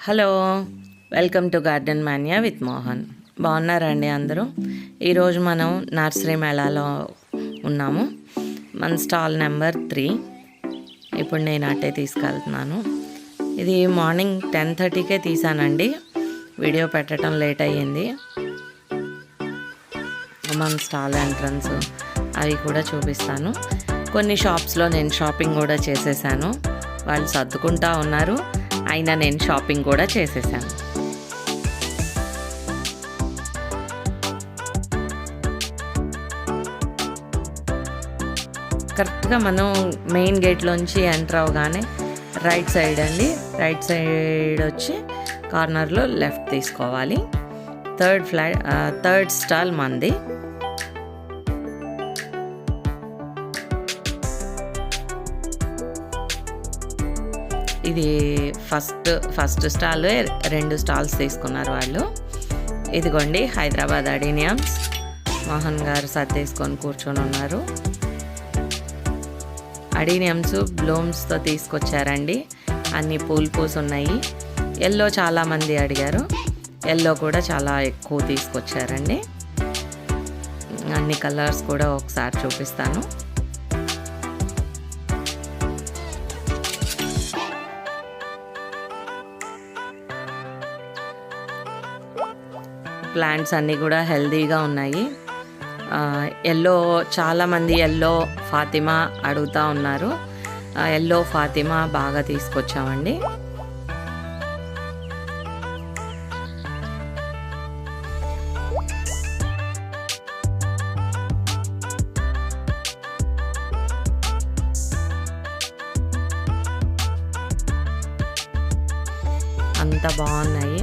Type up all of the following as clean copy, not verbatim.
Hello, welcome to garden మాన్యా with Mohan. బాగున్నారండి అందరూ? ఈరోజు మనం నర్సరీ మేళాలో ఉన్నాము. మన స్టాల్ నెంబర్ 3. ఇప్పుడు నేను అట్టే తీసుకెళ్తున్నాను. ఇది మార్నింగ్ 10:30కే తీసానండి. వీడియో పెట్టడం లేట్ అయ్యింది. మన స్టాల్ ఎంట్రన్స్ అవి కూడా చూపిస్తాను. కొన్ని షాప్స్లో నేను షాపింగ్ కూడా చేసేసాను. వాళ్ళు సర్దుకుంటా ఉన్నారు, అయినా నేను షాపింగ్ కూడా చేసేసాను. కరెక్ట్గా మనం మెయిన్ గేట్లోంచి ఎంటర్ అవగానే రైట్ సైడ్ అండి, రైట్ సైడ్ వచ్చి కార్నర్లో లెఫ్ట్ తీసుకోవాలి. థర్డ్ స్టాల్ మంది. ఇది ఫస్ట్ స్టాల్లో 2 స్టాల్స్ తీసుకున్నారు వాళ్ళు. ఇదిగోండి హైదరాబాద్ అడీనియమ్స్. మోహన్ గారు సర్దేసుకొని కూర్చొని ఉన్నారు. అడీనియమ్స్ బ్లూమ్స్తో తీసుకొచ్చారండి. అన్ని పూలు ఉన్నాయి. ఎల్లో చాలామంది అడిగారు. ఎల్లో కూడా చాలా ఎక్కువ తీసుకొచ్చారండి. అన్ని కలర్స్ కూడా ఒకసారి చూపిస్తాను. ప్లాంట్స్ అన్నీ కూడా హెల్దీగా ఉన్నాయి. ఎల్లో చాలామంది ఎల్లో ఫాతిమా అడుగుతూ ఉన్నారు. ఎల్లో ఫాతిమా బాగా తీసుకొచ్చామండి. అంత బాగున్నాయి.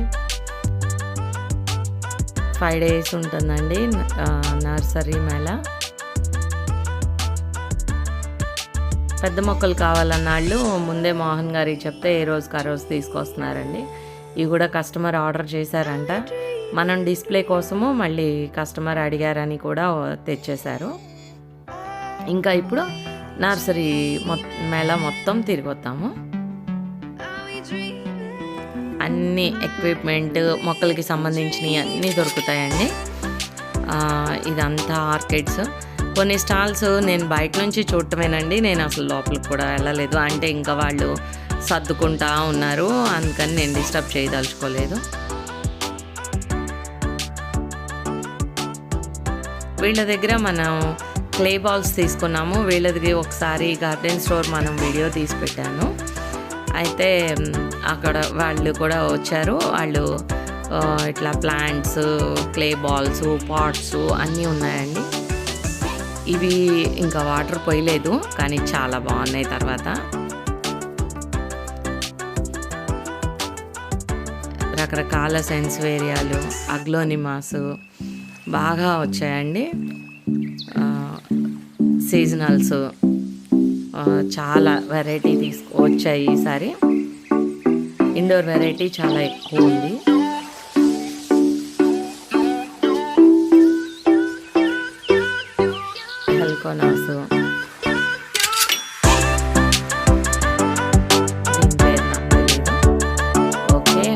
5 days ఉంటుందండి నర్సరీ మేళ. పెద్ద మొక్కలు కావాలన్న వాళ్ళు ముందే మోహన్ గారికి చెప్తే ఏ రోజుకి ఆ రోజు తీసుకొస్తున్నారండి. ఇవి కూడా కస్టమర్ ఆర్డర్ చేశారంట. మనం డిస్ప్లే కోసము మళ్ళీ కస్టమర్ అడిగారని కూడా తెచ్చేశారు. ఇంకా ఇప్పుడు నర్సరీ మేళ మొత్తం తిరిగొద్దాము. అన్ని ఎక్విప్మెంట్ మొక్కలకి సంబంధించినవి అన్నీ దొరుకుతాయండి. ఇదంతా ఆర్కిడ్స్. కొన్ని స్టాల్స్ నేను బయట నుంచి చూడటమేనండి, నేను అసలు లోపలికి కూడా వెళ్ళలేదు. అంటే ఇంకా వాళ్ళు సర్దుకుంటా ఉన్నారు, అందుకని నేను డిస్టర్బ్ చేయదలుచుకోలేదు. వీళ్ళ దగ్గర మనం క్లే బాల్స్ తీసుకున్నాము. వీళ్ళది ఒకసారి గార్డెన్ స్టోర్ మనం వీడియో తీసి పెట్టాను. అయితే అక్కడ వాళ్ళు కూడా వచ్చారు. వాళ్ళు ఇట్లా ప్లాంట్స్, క్లే బాల్స్, పాట్స్ అన్నీ ఉన్నాయండి. ఇవి ఇంకా వాటర్ పోయలేదు, కానీ చాలా బాగున్నాయి. తర్వాత రకరకాల సెన్స్వేరియాలు, అగ్లోనిమాస్ బాగా వచ్చాయండి. సీజనల్స్ చాలా వెరైటీ వచ్చాయి. ఈసారి ఇండోర్ వెరైటీ చాలా ఎక్కువ ఉంది. హెల్కోనాస్, ఓకే.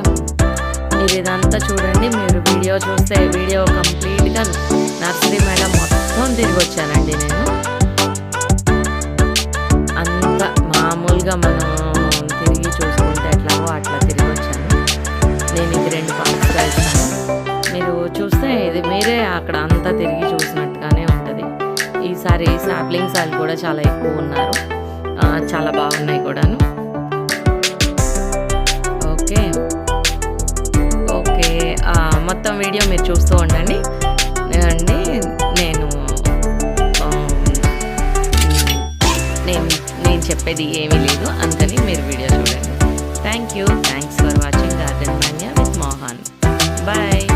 మీరు ఇదంతా చూడండి. మీరు వీడియో చూస్తే వీడియో కంప్లీట్గా నర్సరీ మేళ మొత్తం తిరిగి వచ్చానండి నేను. అంత మామూలుగా మనం తిరిగి చూసుకుంటే ఎట్లాగో అట్లా తిరిగి వచ్చాను. నేను ఇది 2 పార్ట్స్గా ఇస్తాను. మీరు చూస్తే ఇది మీరే అక్కడ అంతా తిరిగి చూసినట్టుగానే ఉంటుంది. ఈసారి సాప్లింగ్స్ వాళ్ళు కూడా చాలా ఎక్కువ ఉన్నారు. చాలా బాగున్నాయి కూడాను. ఓకే ఓకే మొత్తం వీడియో మీరు చూస్తూ ఉండండి. నేను చెప్పేది ఏమీ లేదు, అందుకని మీరు వీడియో చూడండి. థ్యాంక్స్ ఫర్ వాచింగ్ గార్డెన్ మాన్యా విత్ మోహన్. బాయ్.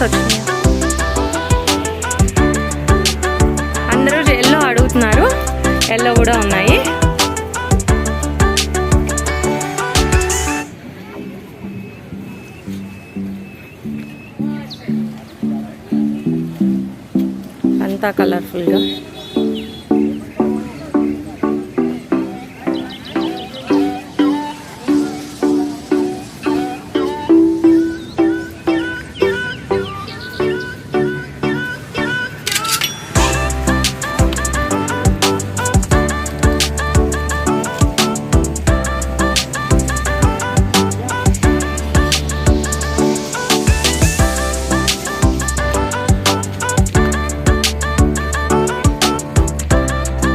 వచ్చినాయి. అందరూ ఎల్లో అడుగుతున్నారు, ఎల్లో కూడా ఉన్నాయి. అంతా కలర్ఫుల్గా